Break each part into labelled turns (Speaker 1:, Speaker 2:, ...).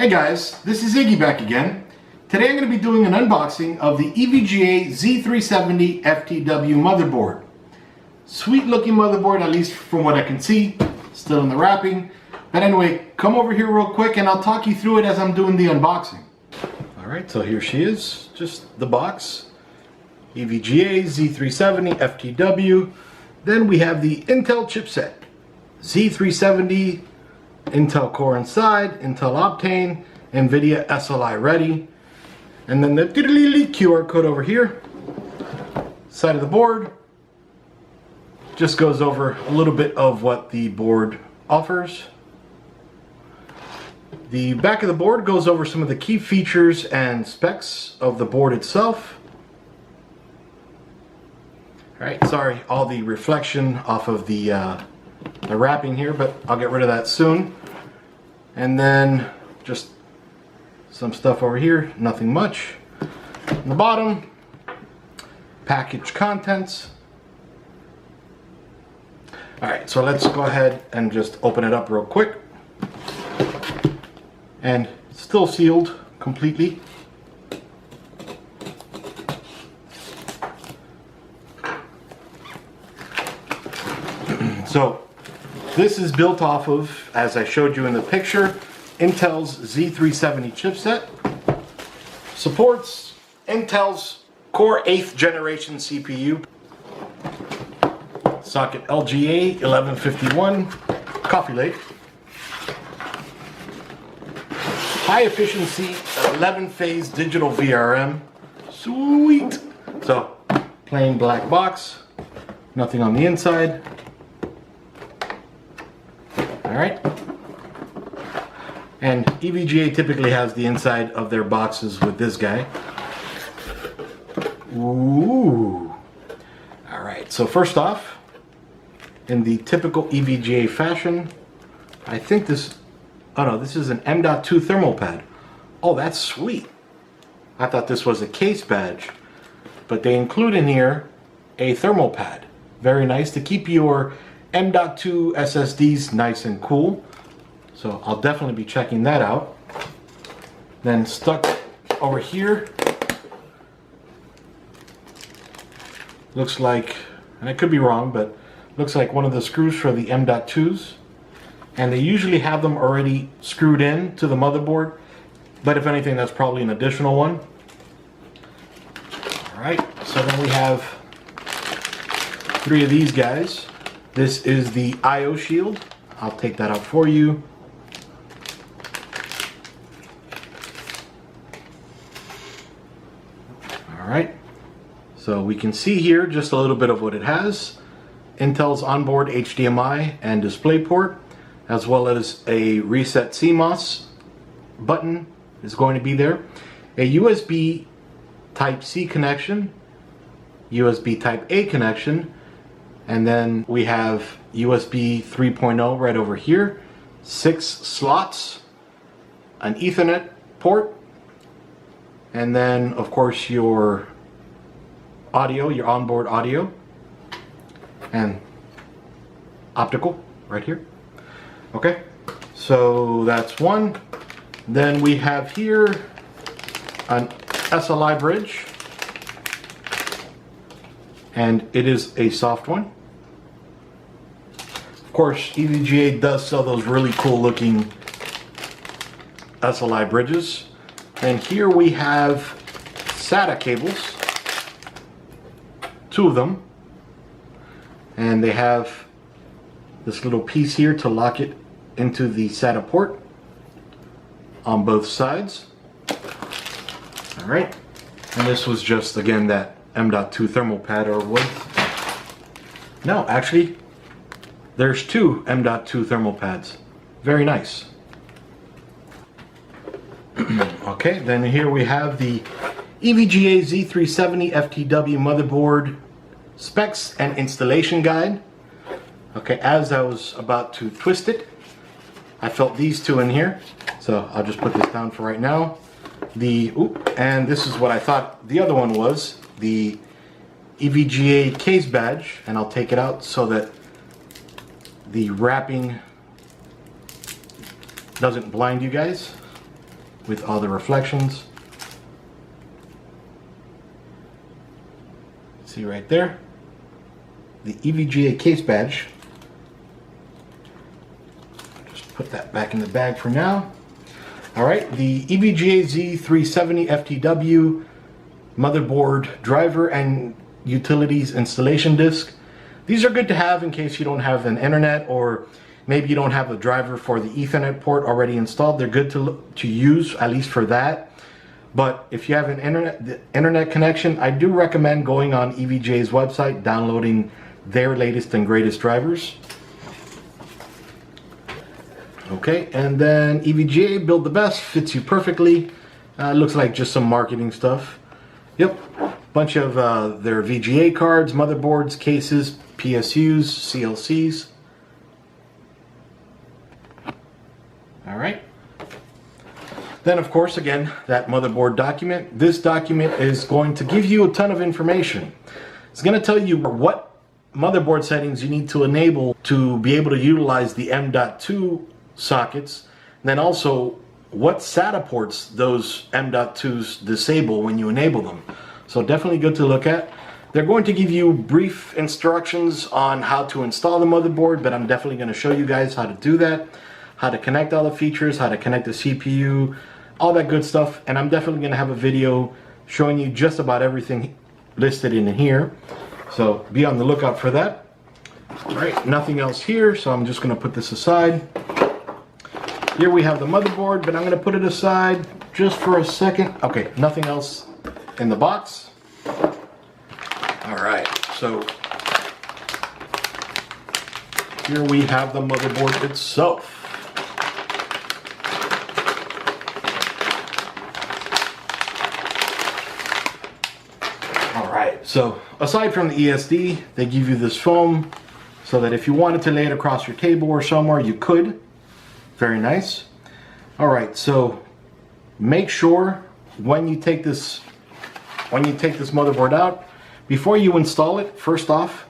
Speaker 1: Hey guys, this is Iggy back again. Today I'm going to be doing an unboxing of the EVGA Z370 FTW motherboard. Sweet looking motherboard, at least from what I can see, still in the wrapping. But anyway, come over here real quick and I'll talk you through it as I'm doing the unboxing. Alright, so here she is, just the box. EVGA Z370 FTW. Then we have the Intel chipset. Z370 Intel Core inside, Intel Optane, NVIDIA SLI ready. And then the QR code over here. Side of the board. Just goes over a little bit of what the board offers. The back of the board goes over some of the key features and specs of the board itself. Alright, sorry, all the reflection off of the wrapping here, but I'll get rid of that soon. And then just some stuff over here, nothing much. On the bottom, package contents. Alright, so let's go ahead and just open it up real quick. And it's still sealed completely. So this is built off of, as I showed you in the picture, Intel's Z370 chipset. Supports Intel's Core 8th generation CPU. Socket LGA 1151 Coffee Lake. High efficiency 11-phase digital VRM. Sweet! So, plain black box. Nothing on the inside. Alright. And EVGA typically has the inside of their boxes with this guy. Ooh. Alright, so first off, in the typical EVGA fashion, I think this, oh no, this is an M.2 thermal pad. Oh, that's sweet. I thought this was a case badge, but they include in here a thermal pad. Very nice to keep your M.2 SSDs nice and cool. So I'll definitely be checking that out. Then stuck over here, looks like, and I could be wrong, but looks like one of the screws for the M.2s. And they usually have them already screwed in to the motherboard, but if anything, that's probably an additional one. Alright, so then we have 3 of these guys. This is the I/O shield. I'll take that out for you. Alright, so we can see here just a little bit of what it has. Intel's onboard HDMI and DisplayPort, as well as a reset CMOS button is going to be there. A USB Type-C connection, USB Type-A connection, and then we have USB 3.0 right over here, 6 slots, an Ethernet port, and then of course your audio, your onboard audio, and optical right here. Okay, so that's one. Then we have here an SLI bridge, and it is a soft one. Of course, EVGA does sell those really cool looking SLI bridges. And here we have SATA cables, 2 of them, and they have this little piece here to lock it into the SATA port on both sides. Alright, and this was just, again, that M.2 thermal pad, or wood. No, actually, there's 2 M.2 thermal pads. Very nice. Okay, then here we have the EVGA Z370 FTW motherboard specs and installation guide. Okay, as I was about to twist it, I felt these 2 in here, so I'll just put this down for right now. And this is what I thought the other one was, the EVGA case badge, and I'll take it out so that the wrapping doesn't blind you guys. with all the reflections. See right there, the EVGA case badge. Just put that back in the bag for now. All right, the EVGA Z370 FTW Motherboard driver and utilities installation disc. These are good to have in case you don't have an internet, or maybe you don't have a driver for the Ethernet port already installed. They're good to use, at least for that. But if you have an internet connection, I do recommend going on EVGA's website, downloading their latest and greatest drivers. Okay, and then EVGA, build the best, fits you perfectly. Looks like just some marketing stuff. Yep, bunch of their VGA cards, motherboards, cases, PSUs, CLCs. All right. Then, of course, again, that motherboard document. This document is going to give you a ton of information. It's going to tell you what motherboard settings you need to enable to be able to utilize the M.2 sockets, and then also what SATA ports those M.2s disable when you enable them. So definitely good to look at. They're going to give you brief instructions on how to install the motherboard, but I'm definitely going to show you guys how to do that, how to connect all the features, how to connect the CPU, all that good stuff. And I'm definitely going to have a video showing you just about everything listed in here. So be on the lookout for that. All right, nothing else here, so I'm just going to put this aside. Here we have the motherboard, but I'm going to put it aside just for a second. Okay, nothing else in the box. All right, so here we have the motherboard itself. All right, so aside from the ESD, they give you this foam so that if you wanted to lay it across your table or somewhere, you could. Very nice. All right, so make sure when you take this motherboard out, before you install it, first off,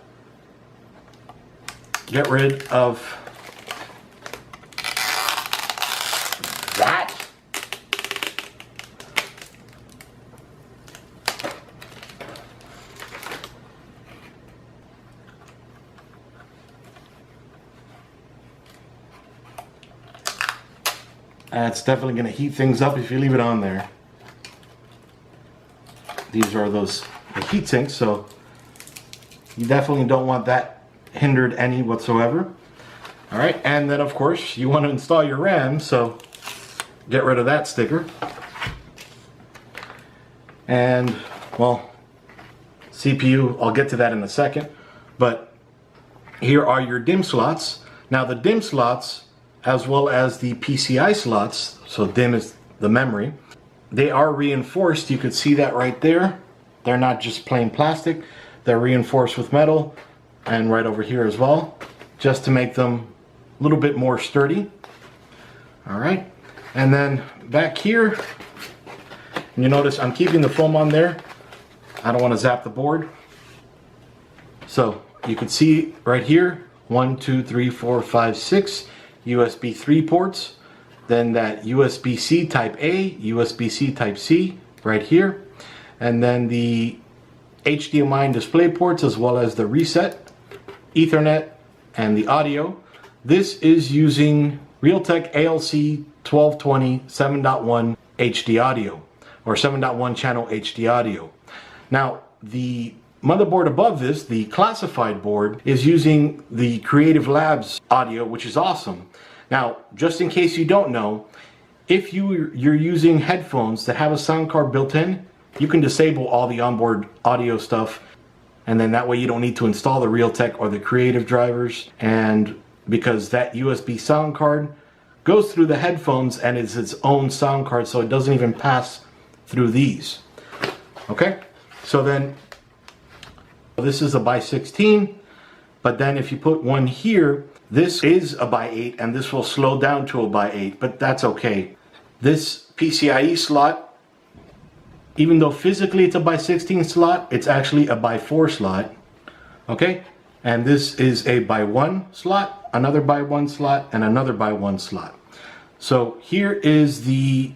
Speaker 1: get rid of that. It's definitely going to heat things up if you leave it on there. These are those heat sinks, so you definitely don't want that hindered any whatsoever. All right, and then of course you want to install your RAM, so get rid of that sticker. And well, CPU, I'll get to that in a second, but here are your DIMM slots. Now the DIMM slots, as well as the PCI slots, so DIMM is the memory, they are reinforced. You could see that right there. They're not just plain plastic, they're reinforced with metal, and right over here as well, just to make them a little bit more sturdy. All right, and then back here, you notice I'm keeping the foam on there. I don't want to zap the board. So you can see right here, 1, 2, 3, 4, 5, 6 USB 3 ports, then that USB-C Type A, USB-C Type C right here, and then the HDMI and display ports, as well as the reset, Ethernet, and the audio. This is using Realtek ALC 1220 7.1 HD audio, or 7.1 channel HD audio. Now, the motherboard above this, the classified board, is using the Creative Labs audio, which is awesome. Now, just in case you don't know, if you're using headphones that have a sound card built in, you can disable all the onboard audio stuff, and then that way you don't need to install the Realtek or the Creative drivers, and because that USB sound card goes through the headphones and is its own sound card, so it doesn't even pass through these. Okay, so then this is a by 16, but then if you put one here, this is a by 8, and this will slow down to a by 8, but that's okay. This PCIe slot, even though physically it's a by 16 slot, it's actually a by 4 slot. Okay, and this is a by 1 slot, another by 1 slot, and another by 1 slot. So here is the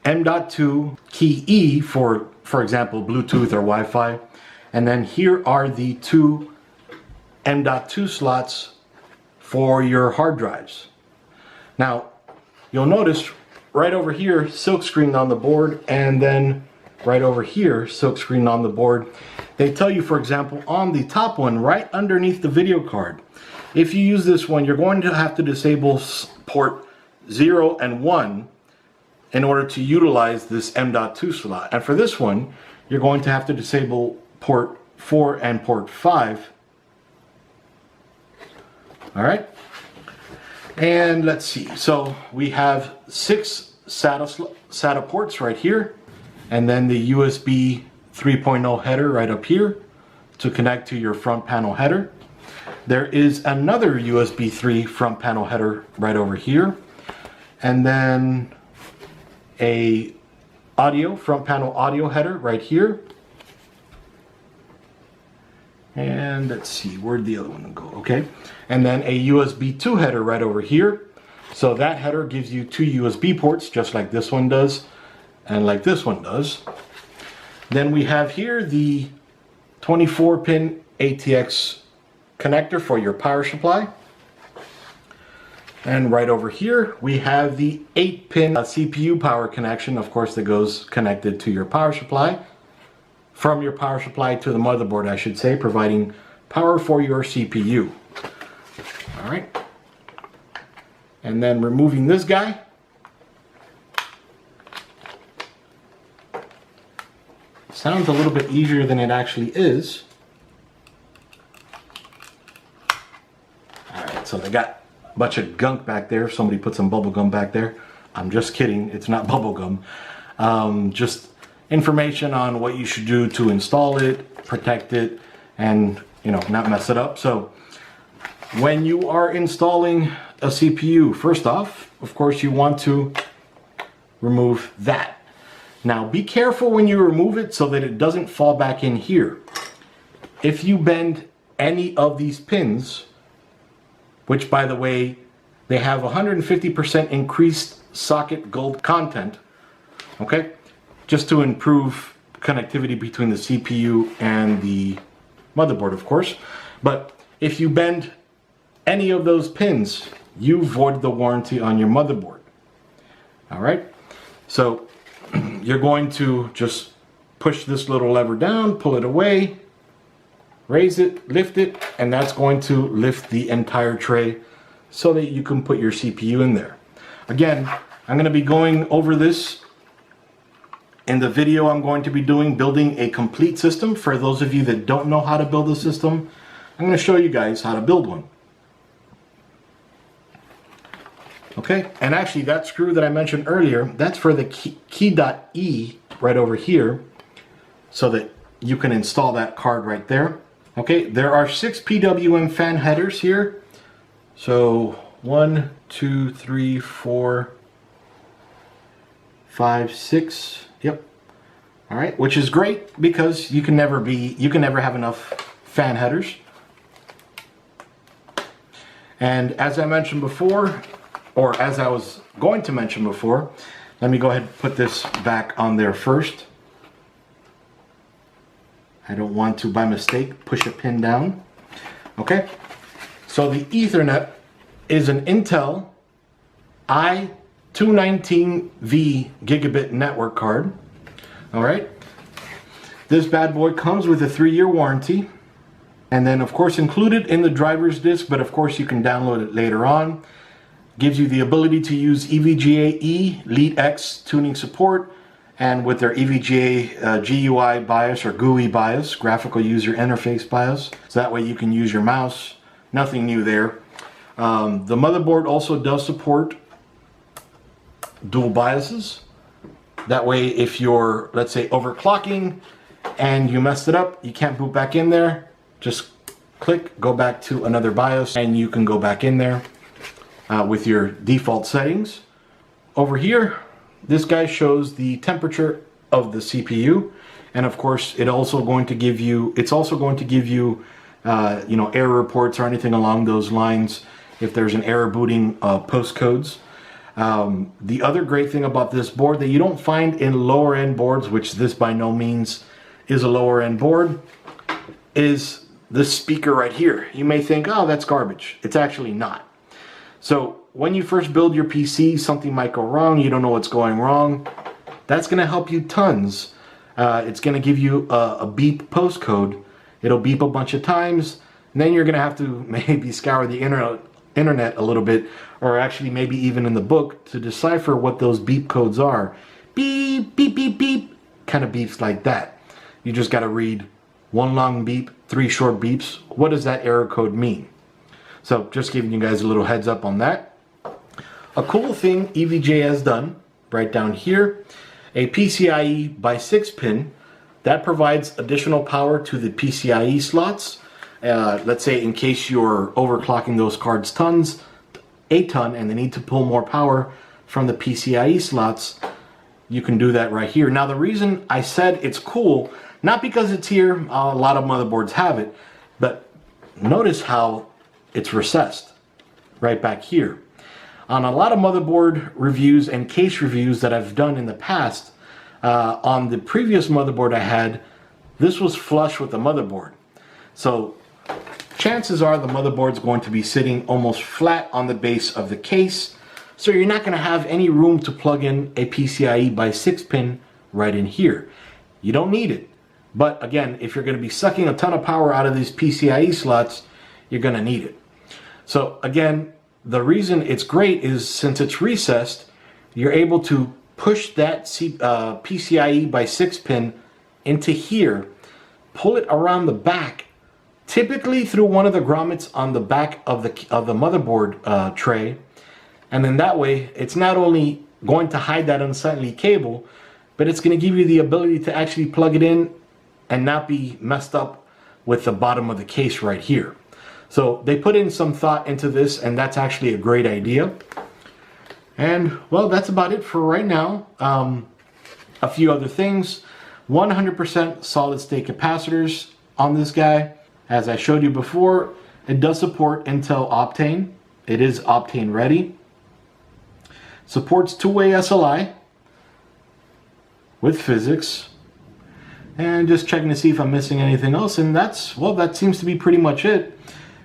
Speaker 1: M.2 key E for example, Bluetooth or Wi-Fi. And then here are the two M.2 slots for your hard drives. Now, you'll notice right over here, silk screened on the board, and then right over here, silk screened on the board. They tell you, for example, on the top one, right underneath the video card, if you use this one, you're going to have to disable port 0 and 1 in order to utilize this M.2 slot. And for this one, you're going to have to disable port 4 and port 5. All right. And let's see. So we have 6 SATA ports right here, and then the USB 3.0 header right up here to connect to your front panel header. There is another USB 3 front panel header right over here, and then a front panel audio header right here. And let's see, where'd the other one go? Okay, and then a USB 2 header right over here. So that header gives you 2 USB ports, just like this one does and like this one does. Then we have here the 24-pin ATX connector for your power supply. And right over here we have the 8-pin CPU power connection, of course, that goes connected to your power supply. From your power supply to the motherboard, I should say, providing power for your CPU. All right. And then removing this guy. Sounds a little bit easier than it actually is. All right, so they got a bunch of gunk back there. Somebody put some bubble gum back there. I'm just kidding. It's not bubble gum. Just information on what you should do to install it, protect it, and not mess it up. So when you are installing a CPU, first off, of course, you want to remove that. Now be careful when you remove it so that it doesn't fall back in here. If you bend any of these pins, which by the way, they have 150% increased socket gold content, okay? Just to improve connectivity between the CPU and the motherboard, of course. But if you bend any of those pins, you void the warranty on your motherboard. All right? So you're going to just push this little lever down, pull it away, raise it, lift it, and that's going to lift the entire tray so that you can put your CPU in there. Again, I'm going to be going over this in the video I'm going to be doing, building a complete system. For those of you that don't know how to build a system, I'm going to show you guys how to build one. Okay, and actually that screw that I mentioned earlier, that's for the key.E right over here, so that you can install that card right there. Okay, there are 6 PWM fan headers here. So 1, 2, 3, 4, 5, 6. Yep. All right, which is great because you can never have enough fan headers. And as I mentioned before, or as I was going to mention before, let me go ahead and put this back on there first. I don't want to, by mistake, push a pin down. Okay, so the Ethernet is an Intel i219V gigabit network card. All right, this bad boy comes with a 3-year warranty, and then of course included in the driver's disc, but of course you can download it later on. Gives you the ability to use EVGA E Lead X tuning support, and with their EVGA GUI BIOS or GUI BIOS, graphical user interface BIOS, so that way you can use your mouse. Nothing new there. The motherboard also does support dual BIOSes. That way if you're, let's say, overclocking and you messed it up, you can't boot back in there, just click, go back to another BIOS, and you can go back in there with your default settings. Over here, this guy shows the temperature of the CPU, and of course it's also going to give you error reports or anything along those lines if there's an error booting postcodes. The other great thing about this board that you don't find in lower end boards, which this by no means is a lower end board, is this speaker right here. You may think, oh, that's garbage. It's actually not. So when you first build your PC, something might go wrong. You don't know what's going wrong. That's going to help you tons. It's going to give you a beep postcode. It'll beep a bunch of times. And then you're going to have to maybe scour the internet a little bit, or actually maybe even in the book, to decipher what those beep codes are. Beep, beep, beep, beep. Kind of beeps like that. You just got to read one long beep, 3 short beeps. What does that error code mean? So just giving you guys a little heads up on that. A cool thing EVGA has done, right down here, a PCIe by 6 pin that provides additional power to the PCIe slots. Let's say in case you're overclocking those cards a ton, and they need to pull more power from the PCIe slots, you can do that right here. Now the reason I said it's cool, not because it's here, a lot of motherboards have it, but notice how it's recessed right back here. On a lot of motherboard reviews and case reviews that I've done in the past, on the previous motherboard I had, this was flush with the motherboard. So chances are the motherboard's going to be sitting almost flat on the base of the case, so you're not going to have any room to plug in a PCIe by 6 pin right in here. You don't need it. But again, if you're going to be sucking a ton of power out of these PCIe slots, you're going to need it. So again, the reason it's great is since it's recessed, you're able to push that PCIe by 6 pin into here, pull it around the back, typically through one of the grommets on the back of the motherboard tray, and then that way it's not only going to hide that unsightly cable, but it's going to give you the ability to actually plug it in and not be messed up with the bottom of the case right here. So they put in some thought into this, and that's actually a great idea. And well, that's about it for right now. A few other things: 100% solid state capacitors on this guy. As I showed you before, it does support Intel Optane. It is Optane ready. Supports two-way SLI with physics. And just checking to see if I'm missing anything else, and that's, well, that seems to be pretty much it.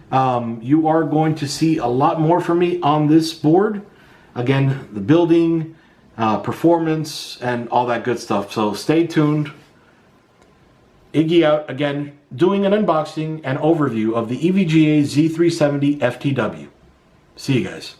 Speaker 1: You are going to see a lot more from me on this board. Again, the building, performance, and all that good stuff. So stay tuned. Iggy out again, doing an unboxing and overview of the EVGA Z370 FTW. See you guys.